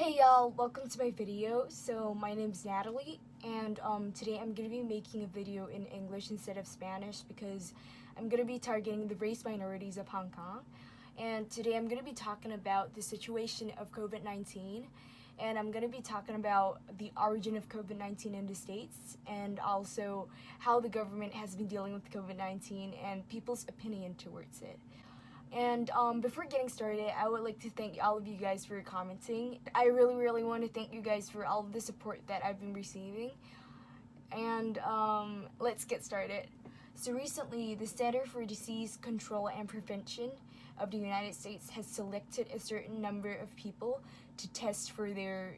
Hey y'all, welcome to my video. So my name's Natalie, and today I'm gonna be making a video in English instead of Spanish because I'm gonna be targeting the race minorities of Hong Kong. And today I'm gonna be talking about the situation of COVID-19, and I'm gonna be talking about the origin of COVID-19 in the States, and also how the government has been dealing with COVID-19 and people's opinion towards it. And before getting started, I would like to thank all of you guys for commenting. I really want to thank you guys for all of the support that I've been receiving. And let's get started. So recently, the Center for Disease Control and Prevention of the United States has selected a certain number of people to test for their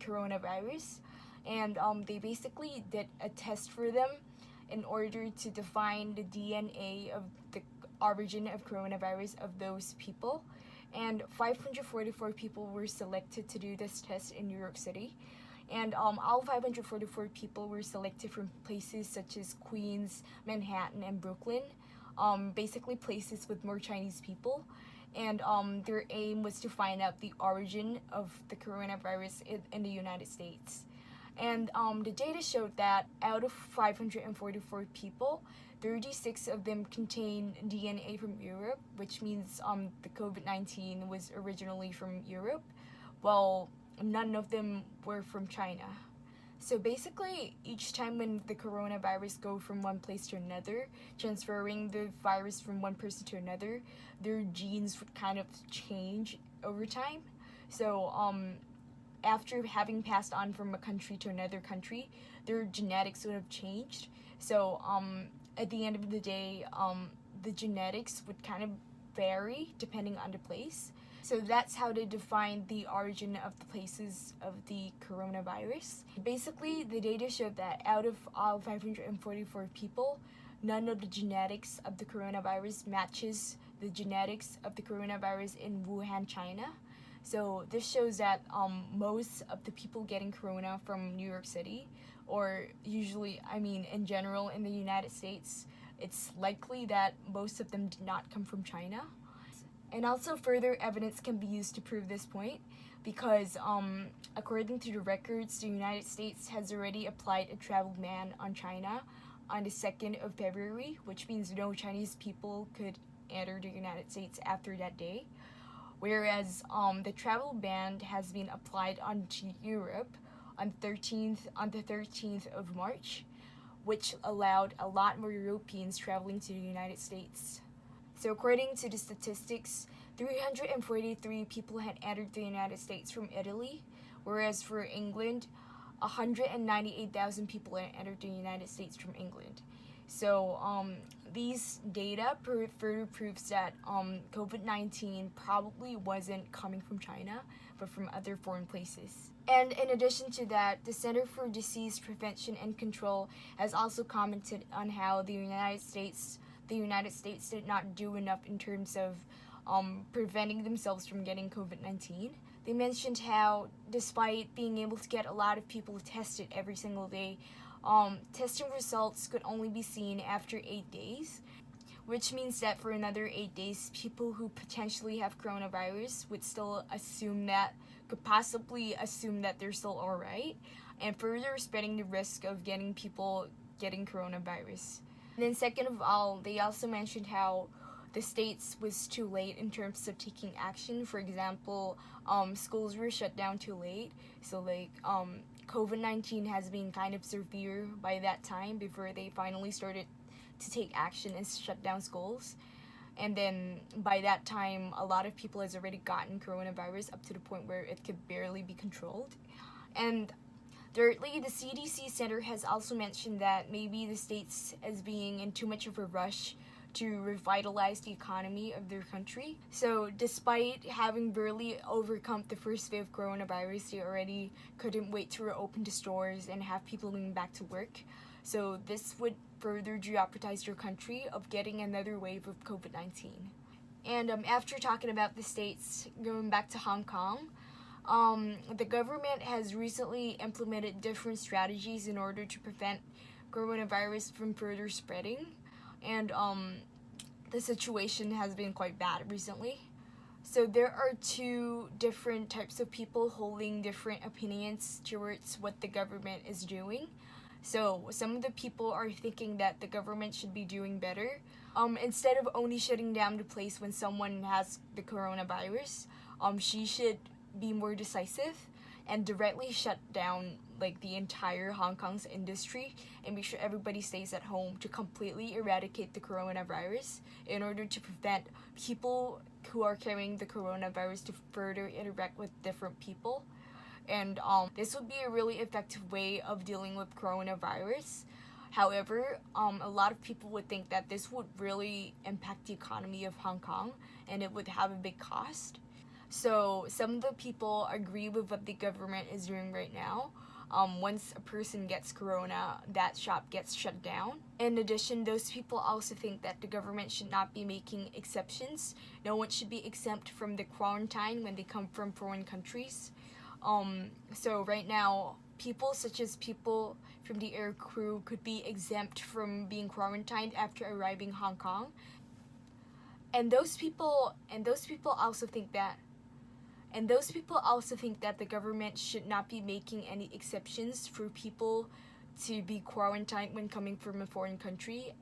coronavirus. And they basically did a test for them in order to define the DNA of the origin of coronavirus of those people. And 544 people were selected to do this test in New York City. And all 544 people were selected from places such as Queens, Manhattan, and Brooklyn. Basically places with more Chinese people. And their aim was to find out the origin of the coronavirus in the United States. And the data showed that out of 544 people, 36 of them contain DNA from Europe, which means the COVID-19 was originally from Europe, while none of them were from China. So basically, each time when the coronavirus go from one place to another, transferring the virus from one person to another, their genes would kind of change over time. So after having passed on from a country to another country, their genetics would have changed. So at the end of the day, the genetics would kind of vary depending on the place. So that's how they define the origin of the places of the coronavirus. Basically, the data showed that out of all 544 people, none of the genetics of the coronavirus matches the genetics of the coronavirus in Wuhan, China. So this shows that most of the people getting corona from New York City, or usually, in general in the United States, it's likely that most of them did not come from China. And also further evidence can be used to prove this point because according to the records, the United States has already applied a travel ban on China on the 2nd of February, which means no Chinese people could enter the United States after that day. Whereas the travel ban has been applied onto Europe on the 13th of March, which allowed a lot more Europeans traveling to the United States. So according to the statistics, 343 people had entered the United States from Italy, whereas for England, 198,000 people had entered the United States from England. So these data further proves that COVID-19 probably wasn't coming from China, but from other foreign places. And in addition to that, the Center for Disease Prevention and Control has also commented on how the United States did not do enough in terms of preventing themselves from getting COVID-19. They mentioned how, despite being able to get a lot of people tested every single day, testing results could only be seen after 8 days, which means that for another 8 days, people who potentially have coronavirus could possibly assume that they're still alright, and further spreading the risk of people getting coronavirus. And then second of all, they also mentioned how the States was too late in terms of taking action. For example, schools were shut down too late, so COVID-19 has been kind of severe by that time before they finally started to take action and shut down schools. And then by that time, a lot of people has already gotten coronavirus up to the point where it could barely be controlled. And thirdly, the CDC Center has also mentioned that maybe the states is being in too much of a rush to revitalize the economy of their country. So despite having barely overcome the first wave of coronavirus, they already couldn't wait to reopen the stores and have people going back to work. So this would further jeopardize their country of getting another wave of COVID-19. And after talking about the states, going back to Hong Kong, the government has recently implemented different strategies in order to prevent coronavirus from further spreading. And the situation has been quite bad recently. So there are two different types of people holding different opinions towards what the government is doing. So some of the people are thinking that the government should be doing better. Instead of only shutting down the place when someone has the coronavirus, she should be more decisive and directly shut down like the entire Hong Kong's industry and make sure everybody stays at home to completely eradicate the coronavirus in order to prevent people who are carrying the coronavirus to further interact with different people. And this would be a really effective way of dealing with coronavirus. However, a lot of people would think that this would really impact the economy of Hong Kong and it would have a big cost. So some of the people agree with what the government is doing right now. Once a person gets corona, that shop gets shut down. In addition, those people also think that the government should not be making exceptions. No one should be exempt from the quarantine when they come from foreign countries. So right now, people such as people from the air crew could be exempt from being quarantined after arriving Hong Kong. And those people also think that the government should not be making any exceptions for people to be quarantined when coming from a foreign country,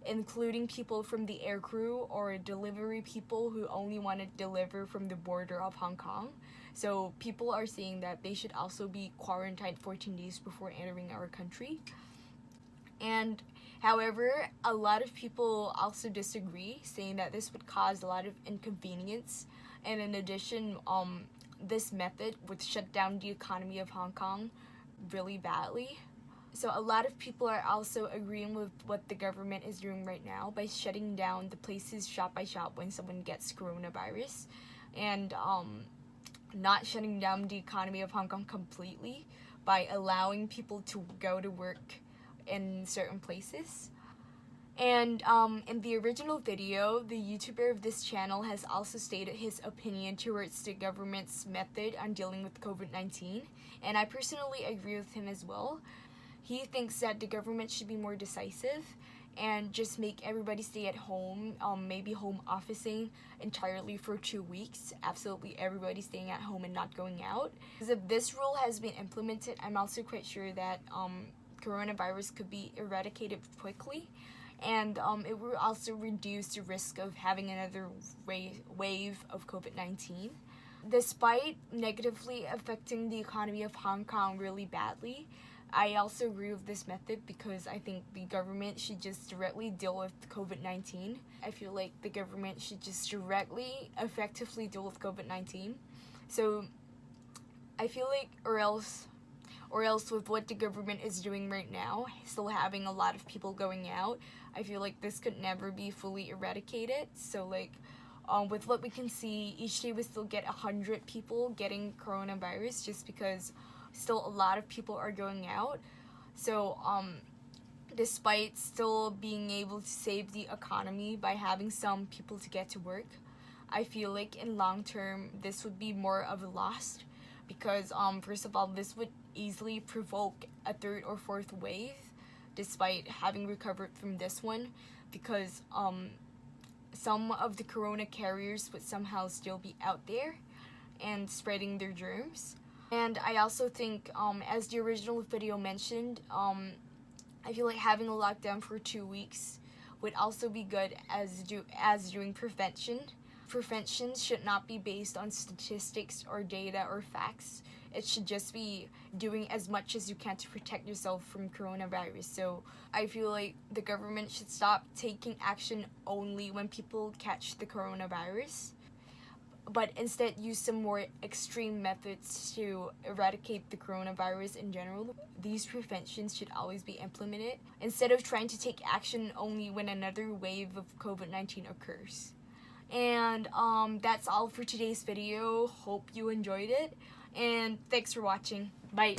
including people from the air crew or delivery people who only want to deliver from the border of Hong Kong. So people are saying that they should also be quarantined 14 days before entering our country. And however, a lot of people also disagree, saying that this would cause a lot of inconvenience. And in addition, this method would shut down the economy of Hong Kong really badly. So a lot of people are also agreeing with what the government is doing right now by shutting down the places shop by shop when someone gets coronavirus, and not shutting down the economy of Hong Kong completely by allowing people to go to work in certain places. And in the original video, the YouTuber of this channel has also stated his opinion towards the government's method on dealing with COVID-19, and I personally agree with him as well. He thinks that the government should be more decisive and just make everybody stay at home, maybe home officing entirely for 2 weeks. Absolutely everybody staying at home and not going out. Because if this rule has been implemented, I'm also quite sure that coronavirus could be eradicated quickly. And it will also reduce the risk of having another wave of COVID-19. Despite negatively affecting the economy of Hong Kong really badly, I also agree with this method because I think the government should just directly deal with COVID-19. I feel like the government should just directly, effectively deal with COVID-19. So I feel like, or else with what the government is doing right now, still having a lot of people going out, I feel like this could never be fully eradicated. So like, with what we can see, each day we still get 100 people getting coronavirus just because still a lot of people are going out. So despite still being able to save the economy by having some people to get to work, I feel like in long term this would be more of a loss because first of all, this would easily provoke a third or fourth wave despite having recovered from this one, because some of the corona carriers would somehow still be out there and spreading their germs. And I also think, as the original video mentioned, I feel like having a lockdown for 2 weeks would also be good as doing prevention. Prevention should not be based on statistics or data or facts. It should just be doing as much as you can to protect yourself from coronavirus. So I feel like the government should stop taking action only when people catch the coronavirus, but instead use some more extreme methods to eradicate the coronavirus in general. These preventions should always be implemented instead of trying to take action only when another wave of COVID-19 occurs. And that's all for today's video. Hope you enjoyed it, and thanks for watching. Bye.